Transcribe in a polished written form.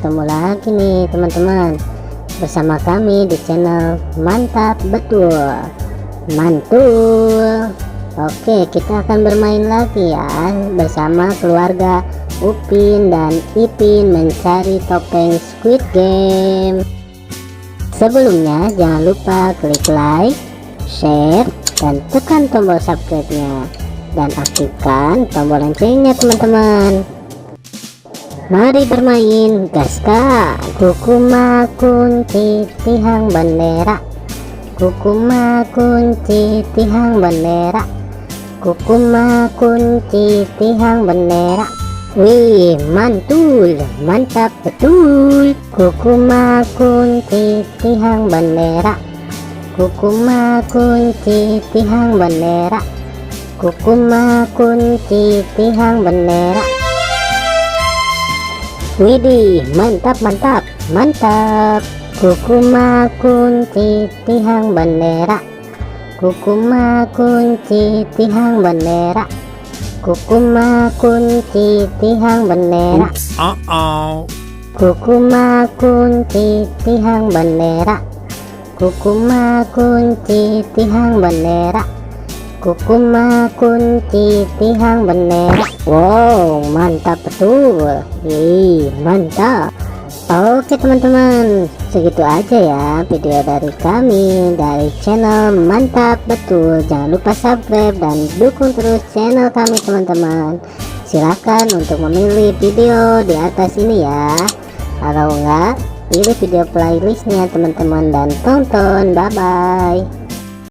ketemu lagi nih teman-teman bersama kami di channel Mantap Betul Mantul. Oke, kita akan bermain lagi ya bersama keluarga Upin dan Ipin mencari topeng Squid Game. Sebelumnya jangan lupa klik like, share, dan tekan tombol subscribe-nya dan aktifkan tombol loncengnya teman-teman. Mari bermain, gaska. Kukuma kunci tihang bendera, kukuma kunci tihang bendera, kukuma kunci tihang bendera. Wih, mantul, mantap betul. Kukuma kunci tihang bendera, kukuma kunci tihang bendera, kukuma kunci tihang bendera. Widih, mantap mantap mantap. Kukuma kunci tihang bendera, kukuma kunci tihang bendera, kukuma kunci tihang bendera. Kukuma kunci tihang bendera, kukuma kunci tihang bendera, kukuma kunci tihang bendera. Wow, mantap betul. Mantap. Oke teman-teman, segitu aja ya video dari kami dari channel Mantap Betul. Jangan lupa subscribe dan dukung terus channel kami teman-teman. Silahkan untuk memilih video di atas ini ya. Kalau enggak, pilih video playlistnya teman-teman dan tonton. Bye bye.